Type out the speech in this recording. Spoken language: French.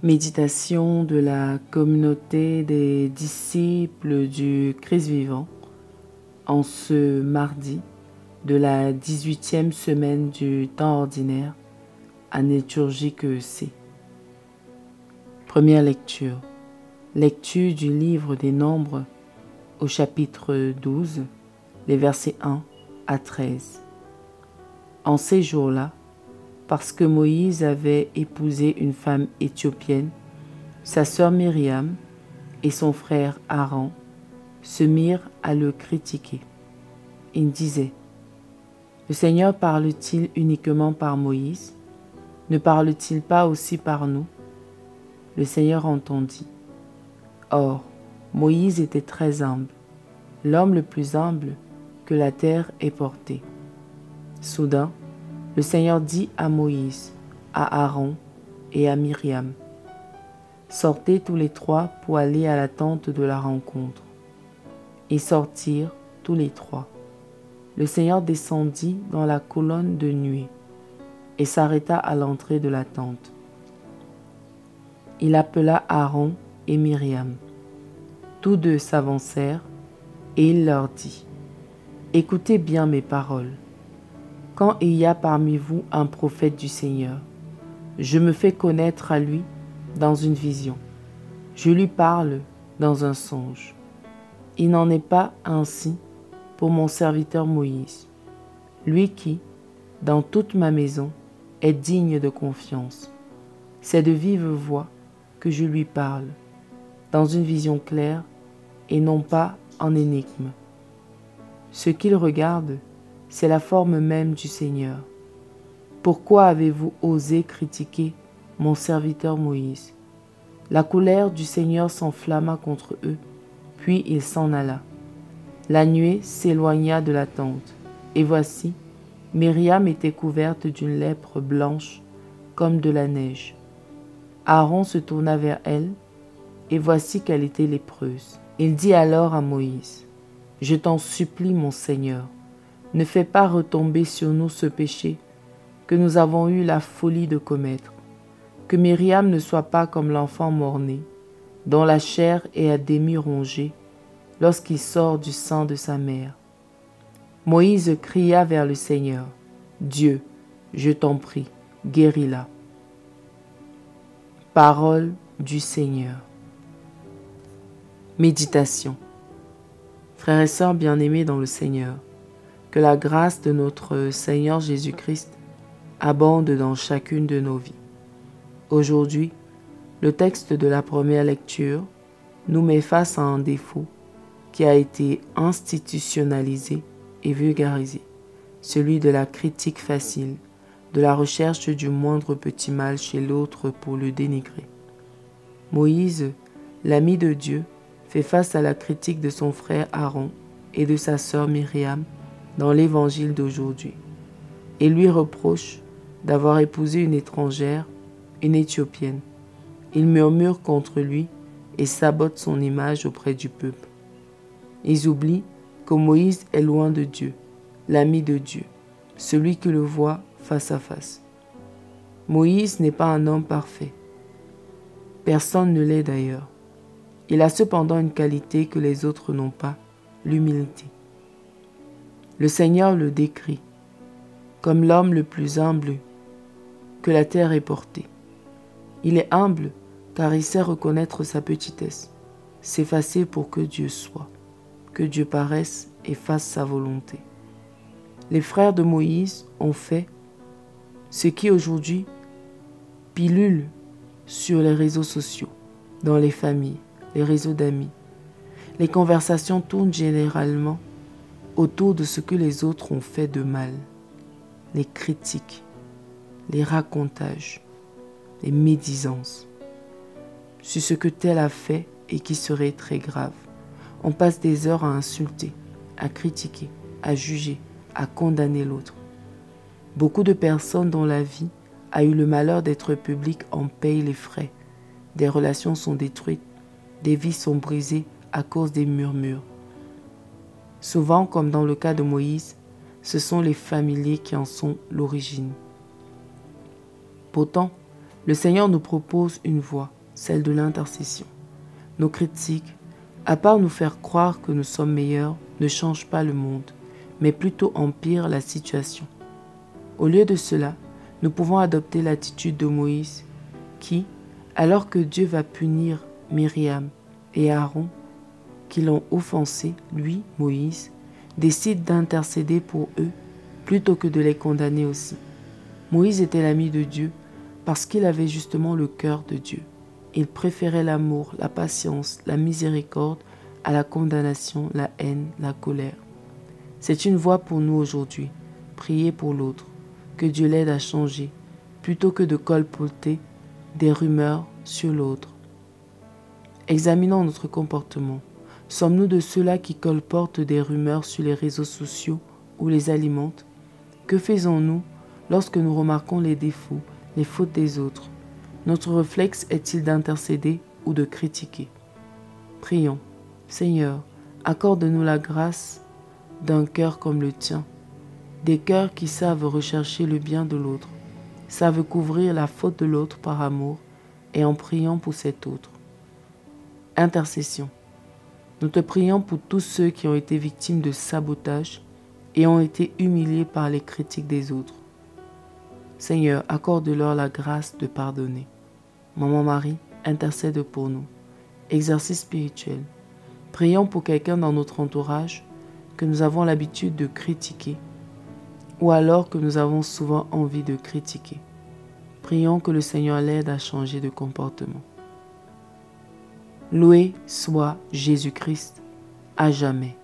Méditation de la communauté des disciples du Christ vivant en ce mardi de la 18e semaine du temps ordinaire, année liturgique C. Première lecture. Lecture du livre des Nombres au chapitre 12, les versets 1 à 13. En ces jours-là, parce que Moïse avait épousé une femme éthiopienne, sa sœur Myriam et son frère Aaron se mirent à le critiquer. Ils disaient: « Le Seigneur parle-t-il uniquement par Moïse? Ne parle-t-il pas aussi par nous ?» Le Seigneur entendit. Or, Moïse était très humble, l'homme le plus humble que la terre ait porté. Soudain, le Seigneur dit à Moïse, à Aaron et à Myriam: « Sortez tous les trois pour aller à la tente de la rencontre. » Ils sortirent tous les trois. Le Seigneur descendit dans la colonne de nuée et s'arrêta à l'entrée de la tente. Il appela Aaron et Myriam. Tous deux s'avancèrent et il leur dit: « Écoutez bien mes paroles. Quand il y a parmi vous un prophète du Seigneur, je me fais connaître à lui dans une vision. Je lui parle dans un songe. Il n'en est pas ainsi pour mon serviteur Moïse, lui qui, dans toute ma maison, est digne de confiance. C'est de vive voix que je lui parle, dans une vision claire et non pas en énigme. Ce qu'il regarde, c'est la forme même du Seigneur. Pourquoi avez-vous osé critiquer mon serviteur Moïse? » La colère du Seigneur s'enflamma contre eux, puis il s'en alla. La nuée s'éloigna de la tente, et voici, Myriam était couverte d'une lèpre blanche comme de la neige. Aaron se tourna vers elle, et voici qu'elle était lépreuse. Il dit alors à Moïse: « Je t'en supplie, mon Seigneur, ne fais pas retomber sur nous ce péché que nous avons eu la folie de commettre, que Myriam ne soit pas comme l'enfant mort-né, dont la chair est à demi rongée lorsqu'il sort du sein de sa mère. » Moïse cria vers le Seigneur: « Dieu, je t'en prie, guéris-la. » Parole du Seigneur. Méditation. Frères et sœurs bien-aimés dans le Seigneur, que la grâce de notre Seigneur Jésus-Christ abonde dans chacune de nos vies. Aujourd'hui, le texte de la première lecture nous met face à un défaut qui a été institutionnalisé et vulgarisé, celui de la critique facile, de la recherche du moindre petit mal chez l'autre pour le dénigrer. Moïse, l'ami de Dieu, fait face à la critique de son frère Aaron et de sa sœur Myriam dans l'évangile d'aujourd'hui, et lui reproche d'avoir épousé une étrangère, une Éthiopienne. Il murmure contre lui et sabote son image auprès du peuple. Ils oublient que Moïse est loin de Dieu, l'ami de Dieu, celui qui le voit face à face. Moïse n'est pas un homme parfait. Personne ne l'est d'ailleurs. Il a cependant une qualité que les autres n'ont pas, l'humilité. Le Seigneur le décrit comme l'homme le plus humble que la terre ait porté. Il est humble car il sait reconnaître sa petitesse, s'effacer pour que Dieu soit, que Dieu paraisse et fasse sa volonté. Les frères de Moïse ont fait ce qui aujourd'hui pilule sur les réseaux sociaux, dans les familles, les réseaux d'amis. Les conversations tournent généralement autour de ce que les autres ont fait de mal. Les critiques, les racontages, les médisances sur ce que tel a fait et qui serait très grave. On passe des heures à insulter, à critiquer, à juger, à condamner l'autre. Beaucoup de personnes dont la vie a eu le malheur d'être publique en payent les frais. Des relations sont détruites, des vies sont brisées à cause des murmures. Souvent, comme dans le cas de Moïse, ce sont les familiers qui en sont l'origine. Pourtant, le Seigneur nous propose une voie, celle de l'intercession. Nos critiques, à part nous faire croire que nous sommes meilleurs, ne changent pas le monde, mais plutôt empirent la situation. Au lieu de cela, nous pouvons adopter l'attitude de Moïse, qui, alors que Dieu va punir Myriam et Aaron, qui l'ont offensé, lui, Moïse, décide d'intercéder pour eux plutôt que de les condamner aussi. Moïse était l'ami de Dieu parce qu'il avait justement le cœur de Dieu. Il préférait l'amour, la patience, la miséricorde à la condamnation, la haine, la colère. C'est une voie pour nous aujourd'hui, prier pour l'autre, que Dieu l'aide à changer, plutôt que de colporter des rumeurs sur l'autre. Examinons notre comportement. Sommes-nous de ceux-là qui colportent des rumeurs sur les réseaux sociaux ou les alimentent? Que faisons-nous lorsque nous remarquons les défauts, les fautes des autres? Notre réflexe est-il d'intercéder ou de critiquer? Prions. Seigneur, accorde-nous la grâce d'un cœur comme le tien, des cœurs qui savent rechercher le bien de l'autre, savent couvrir la faute de l'autre par amour et en priant pour cet autre. Intercession. Nous te prions pour tous ceux qui ont été victimes de sabotage et ont été humiliés par les critiques des autres. Seigneur, accorde-leur la grâce de pardonner. Maman Marie, intercède pour nous. Exercice spirituel. Prions pour quelqu'un dans notre entourage que nous avons l'habitude de critiquer ou alors que nous avons souvent envie de critiquer. Prions que le Seigneur l'aide à changer de comportement. Loué soit Jésus-Christ à jamais.